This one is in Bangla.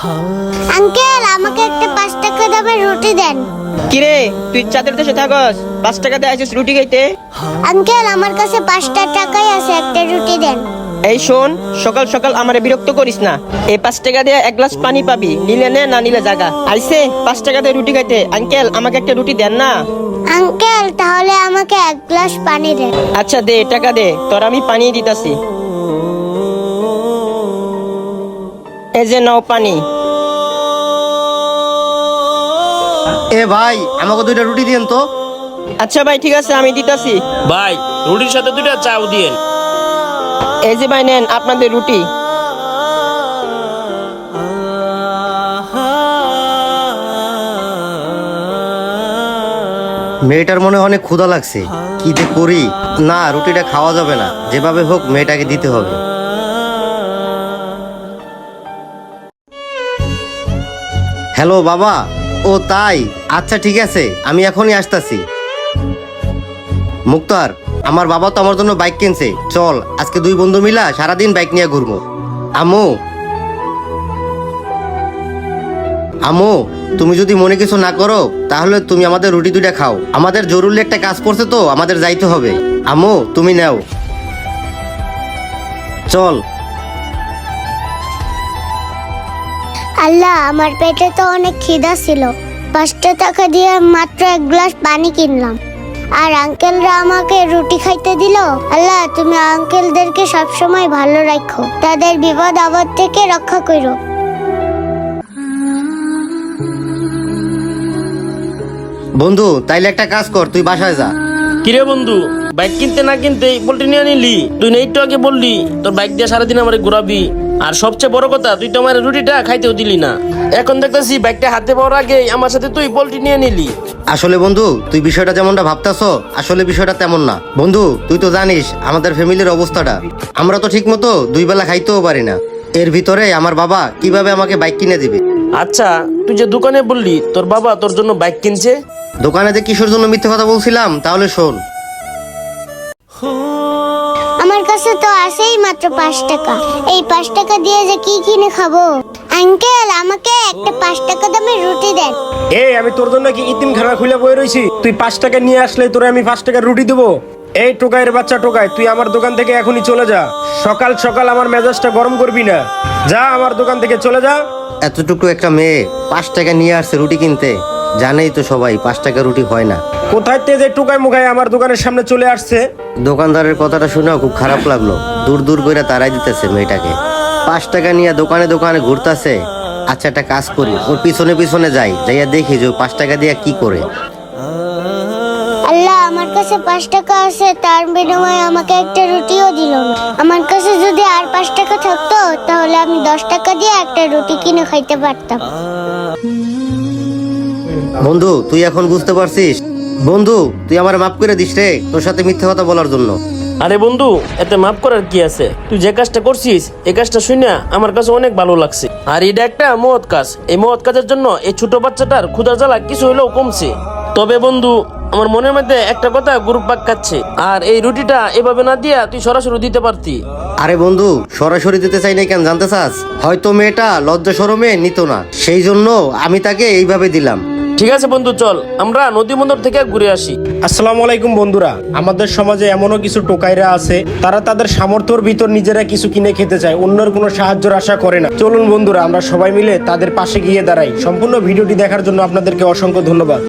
আঙ্কেল আমাকে একটা 5 টাকা দামের রুটি দেন। কিরে তুই চাঁদের দেশে থাকস, 5 টাকা দিয়ে আইছিস রুটি খাইতে? আঙ্কেল আমার কাছে 5টা টাকাই আছে, একটা রুটি দেন। এই শোন, সকাল সকাল আমারে বিরক্ত করিস না। এই 5 টাকা দিয়ে 1 গ্লাস পানি পাবি, নিলে নে না নিলে জাগা। আইছে 5 টাকা দিয়ে রুটি খাইতে। আঙ্কেল আমাকে একটা রুটি দেন না। আঙ্কেল তাহলে আমাকে 1 গ্লাস পানি দেন। আচ্ছা দে, টাকা দে, তোর আমি পানি দিতাছি। এই যে নাও পানি। এ ভাই, আমাকে 2টা রুটি দিয়েন তো। আচ্ছা ভাই ঠিক আছে, আমি দিতাছি। ভাই রুটির সাথে 2টা চাও দিয়েন। এই যে ভাই নেন আপনাদের রুটি। মেয়েটার মনে অনেক ক্ষুধা লাগছে, কি যে করি। না, রুটিটা খাওয়া যাবে না, যেভাবে হোক মেয়েটাকে দিতে হবে। হ্যালো বাবা। ও তাই, আচ্ছা ঠিক আছে, আমি এখনই আসতাছি। মুক্তার, আমার বাবা তো আমার জন্য বাইক কিনছে, চল আজকে 2 বন্ধু মিলা সারাদিন বাইক নিয়ে ঘুরবো। আম্মু, আম্মু, তুমি যদি মনে কিছু না করো তাহলে তুমি আমাদের রুটি 2টা খাও। আমাদের জরুরি একটা কাজ পড়ছে তো আমাদের যাইতে হবে। আম্মু তুমি নাও, চল। আল্লাহ আমার পেটে তো অনেক খিদা ছিল, 5টা টাকা দিয়ে মাত্র 1 গ্লাস পানি কিনলাম, আর আঙ্কেলরা আমাকে রুটি খাইতে দিল। আল্লাহ তুমি আঙ্কেলদেরকে সবসময় ভালো রাখো, তাদের বিপদ আপদ থেকে রক্ষা করো। বন্ধু তাইলে একটা কাজ কর, তুই বাসায় যা। কিরে বন্ধু, বাইক কিনতে না কিনতে পোল্ট্রি নিয়ে নিলি? তুই না একটু আগে বললি তোর বাইক দিয়ে সারাদিন আমারে ঘোরাবি, আর সবচেয়ে বড় কথা তুই তো আমার রুটিটা খাইতেও দিলি না। এখন দেখতেছি বাইকটা হাতে পাওয়ার আগে আমার সাথে তুই পোল্ট্রি নিয়ে নিলি। আসলে বন্ধু তুই বিষয়টা যেমনটা ভাবতাছো, আসলে বিষয়টা তেমন না। বন্ধু তুই তো জানিস আমাদের ফ্যামিলির অবস্থাটা, আমরা তো ঠিক মতো 2 বেলা খাইতেও পারি না। এর ভিতরে আমার বাবা কিভাবে আমাকে বাইক কিনে দিবে? আচ্ছা তুই যে দোকানে বললি তোর বাবা তোর জন্য বাইক কিনছে, দোকানে যে কিসের জন্য মিথ্যে কথা বলছিলাম তাহলে শোন। আমার কাছে তো আছেই মাত্র 5 টাকা, এই 5 টাকা দিয়ে যে কি কিনে খাবো। আঙ্কেল আমাকে একটা 5 টাকা দামের রুটি দেন। এই আমি তোর জন্য কি ইতিমখানা খুলে বয়ে রইছি? তুই 5 টাকা নিয়ে আসলে তোরে আমি 5 টাকার রুটি দেবো? এই টোকাইয়ের বাচ্চা টোকাই, তুই আমার দোকান থেকে এখনই চলে যা। সকাল সকাল আমার মেজাজটা গরম করবি না, যা আমার দোকান থেকে চলে যা। এতটুকু একটা মেয়ে 5 টাকা নিয়ে আসছে রুটি কিনতে, জানেই তো সবাই 5 টাকা রুটি হয় না। কোথায় তে যে টোকাই মুখাই আমার দোকানের সামনে চলে আসছে। দোকানদারের কথাটা শুনেও খুব খারাপ লাগলো, দূর দূর করে তারাই দিতেছে মেয়েটাকে। 5 টাকা নিয়ে দোকানে দোকানে ঘুরতেছে। আচ্ছা একটা কাজ করি, ওর পিছনে পিছনে যাই, যাইয়া দেখি যে 5 টাকা দিয়ে কি করে। আল্লাহ আমার কাছে 5 টাকা আছে, তার বিনিময়ে আমাকে একটা রুটিও দিল না। আমার কাছে যদি আর 5 টাকা থাকতো তাহলে আমি 10 টাকা দিয়ে একটা রুটি কিনে খাইতে পারতাম। বন্ধু তুই এখন বুঝতে পারছিস? বন্ধু তুই আমার মাফ করে দিস রে, তোর সাথে মিথ্যে কথা বলার জন্য। আরে বন্ধু এতে মাফ করার কি আছে? তুই যে কাজটা করছিস এই কাজটা শুনে আমার কাছে অনেক ভালো লাগছে, আর এটা একটা মহৎ কাজ। এই মহৎ কাজের জন্য এই ছোট বাচ্চাটার ক্ষুধার জ্বালা কিছু হলেও কমছে। তবে বন্ধু আমার মনের মধ্যে একটা কথা গুরুপাক খাচ্ছে, আর এই রুটিটা এভাবে না দিয়া তুই সরাসরি দিতে পারতি। আরে বন্ধু সরাসরি দিতে চাই না কেন জানতে চাস? হয়তো মেয়েটা লজ্জা শরমে নিত না, সেই জন্য আমি তাকে এইভাবে দিলাম। ঠিক আছে বন্ধু, চল আমরা নদী বন্দর থেকে ঘুরে আসি। আসসালামু আলাইকুম বন্ধুরা, আমাদের সমাজে এমনও কিছু টোকাইরা আছে তারা তাদের সামর্থ্যের ভিতর নিজেরা কিছু কিনে খেতে চায়, অন্যের কোনো সাহায্যের আশা করে না। চলুন বন্ধুরা আমরা সবাই মিলে তাদের পাশে গিয়ে দাঁড়াই। সম্পূর্ণ ভিডিওটি দেখার জন্য আপনাদেরকে অসংখ্য ধন্যবাদ।